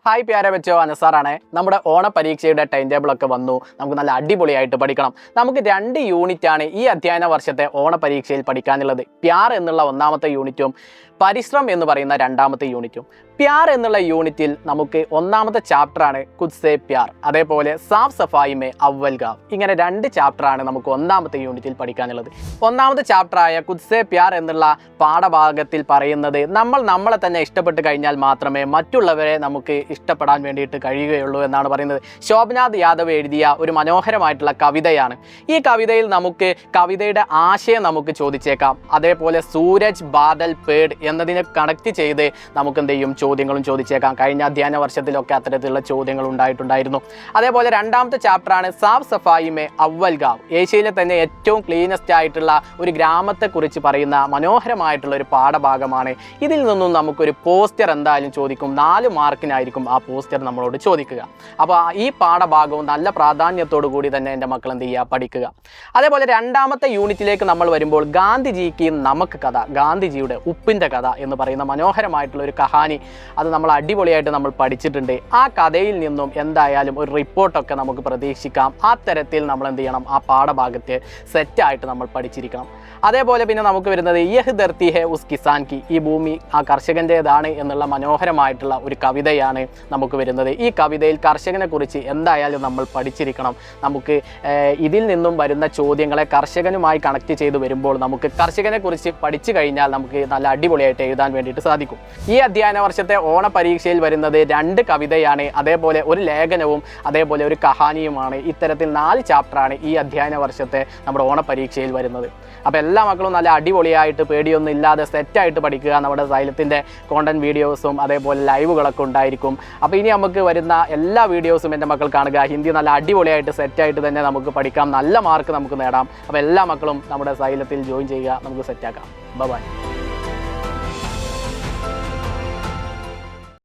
Hi പ്യാരെ ബച്ചോ, അനസാറാണ്. നമ്മുടെ ഓണ പരീക്ഷയുടെ ടൈം ടേബിളൊക്കെ വന്നു. നമുക്ക് നല്ല അടിപൊളിയായിട്ട് പഠിക്കണം. നമുക്ക് 2 യൂണിറ്റാണ് ഈ അധ്യയന വർഷത്തെ ഓണ പരീക്ഷയിൽ പഠിക്കാനുള്ളത്. പ്യാർ എന്നുള്ള ഒന്നാമത്തെ യൂണിറ്റും പരിശ്രം എന്ന് പറയുന്ന രണ്ടാമത്തെ യൂണിറ്റും. പ്യാർ എന്നുള്ള യൂണിറ്റിൽ നമുക്ക് ഒന്നാമത്തെ ചാപ്റ്ററാണ് ഖുദ് സേ പ്യാർ, അതേപോലെ സാഫ് സഫായി മേ അവൽ ഗാവ്. ഇങ്ങനെ 2 ചാപ്റ്ററാണ് നമുക്ക് ഒന്നാമത്തെ യൂണിറ്റിൽ പഠിക്കാനുള്ളത്. ഒന്നാമത്തെ ചാപ്റ്ററായ ഖുദ് സേ പ്യാർ എന്നുള്ള പാഠഭാഗത്തിൽ പറയുന്നത് നമ്മളെ തന്നെ ഇഷ്ടപ്പെട്ട് കഴിഞ്ഞാൽ മാത്രമേ മറ്റുള്ളവരെ നമുക്ക് ഇഷ്ടപ്പെടാൻ വേണ്ടിയിട്ട് കഴിയുകയുള്ളൂ എന്നാണ് പറയുന്നത്. ശോഭനാഥ് യാദവ് എഴുതിയ ഒരു മനോഹരമായിട്ടുള്ള കവിതയാണ്. ഈ കവിതയിൽ നമുക്ക് കവിതയുടെ ആശയം നമുക്ക് ചോദിച്ചേക്കാം. അതേപോലെ സൂരജ് ബാദൽ പേഡ് എന്നതിനെ കണക്ട് ചെയ്ത് നമുക്ക് എന്ത് ചെയ്യും, ചോദ്യങ്ങളും ചോദിച്ചേക്കാം. കഴിഞ്ഞ അധ്യയന വർഷത്തിലൊക്കെ അത്തരത്തിലുള്ള ചോദ്യങ്ങൾ ഉണ്ടായിട്ടുണ്ടായിരുന്നു. അതേപോലെ രണ്ടാമത്തെ ചാപ്റ്ററാണ് സാഫ് സഫായി മേ അവൽ ഗാവ്. ഏഷ്യയിലെ തന്നെ ഏറ്റവും ക്ലീനസ്റ്റ് ആയിട്ടുള്ള ഒരു ഗ്രാമത്തെക്കുറിച്ച് പറയുന്ന മനോഹരമായിട്ടുള്ള ഒരു പാഠഭാഗമാണ്. ഇതിൽ നിന്നും നമുക്കൊരു പോസ്റ്റർ എന്തായാലും ചോദിക്കും. 4 മാർക്കിനായിരിക്കും ആ പോസ്റ്റർ നമ്മളോട് ചോദിക്കുക. അപ്പോൾ ഈ പാഠഭാഗവും നല്ല പ്രാധാന്യത്തോടു കൂടി തന്നെ എൻ്റെ മക്കൾ എന്ത് ചെയ്യുക, പഠിക്കുക. അതേപോലെ രണ്ടാമത്തെ യൂണിറ്റിലേക്ക് നമ്മൾ വരുമ്പോൾ ഗാന്ധിജിക്ക് നമുക്ക് കഥ, ഗാന്ധിജിയുടെ ഉപ്പിൻ്റെ കഥ എന്ന് പറയുന്ന മനോഹരമായിട്ടുള്ള ഒരു കഹാനി, അത് നമ്മൾ അടിപൊളിയായിട്ട് നമ്മൾ പഠിച്ചിട്ടുണ്ട്. ആ കഥയിൽ നിന്നും എന്തായാലും ഒരു റിപ്പോർട്ടൊക്കെ നമുക്ക് പ്രതീക്ഷിക്കാം. ആ തരത്തിൽ നമ്മൾ എന്ത് ചെയ്യണം, ആ പാഠഭാഗത്തെ സെറ്റായിട്ട് നമ്മൾ പഠിച്ചിരിക്കണം. അതേപോലെ പിന്നെ നമുക്ക് വരുന്നത് യഹ് ധർത്തി ഹെ ഉസ് കിസാൻ കി, ഈ ഭൂമി ആ കർഷകൻ്റേതാണ് എന്നുള്ള മനോഹരമായിട്ടുള്ള ഒരു കവിതയാണ് നമുക്ക് വരുന്നത്. ഈ കവിതയിൽ കർഷകനെ കുറിച്ച് എന്തായാലും നമ്മൾ പഠിച്ചിരിക്കണം. നമുക്ക് ഇതിൽ നിന്നും വരുന്ന ചോദ്യങ്ങളെ കർഷകനുമായി കണക്ട് ചെയ്ത് വരുമ്പോൾ നമുക്ക് കർഷകനെ കുറിച്ച് പഠിച്ചു കഴിഞ്ഞാൽ നമുക്ക് നല്ല അടിപൊളിയായിട്ട് എഴുതാൻ വേണ്ടിയിട്ട് സാധിക്കും. ഈ അധ്യയന വർഷത്തെ ഓണ പരീക്ഷയിൽ വരുന്നത് 2 കവിതയാണ്, അതേപോലെ ഒരു ലേഖനവും അതേപോലെ ഒരു കഹാനിയുമാണ്. ഇത്തരത്തിൽ 4 ചാപ്റ്ററാണ് ഈ അധ്യയന വർഷത്തെ നമ്മുടെ ഓണ പരീക്ഷയിൽ വരുന്നത്. അപ്പോൾ എല്ലാ മക്കളും നല്ല അടിപൊളിയായിട്ട് പേടിയൊന്നും ഇല്ലാതെ സെറ്റായിട്ട് പഠിക്കുക. നമ്മുടെ സൈലത്തിൻ്റെ കോണ്ടന്റ് വീഡിയോസും അതേപോലെ ലൈവുകളൊക്കെ ഉണ്ടായിരിക്കും. അപ്പോൾ ഇനി നമുക്ക് വരുന്ന എല്ലാ വീഡിയോസും എൻ്റെ മക്കൾ കാണുക. ഹിന്ദി നല്ല അടിപൊളിയായിട്ട് സെറ്റായിട്ട് തന്നെ നമുക്ക് പഠിക്കാം, നല്ല മാർക്ക് നമുക്ക് നേടാം. അപ്പോൾ എല്ലാ മക്കളും നമ്മുടെ സൈലത്തിൽ ജോയിൻ ചെയ്യുക, നമുക്ക് സെറ്റാക്കാം. ബൈ.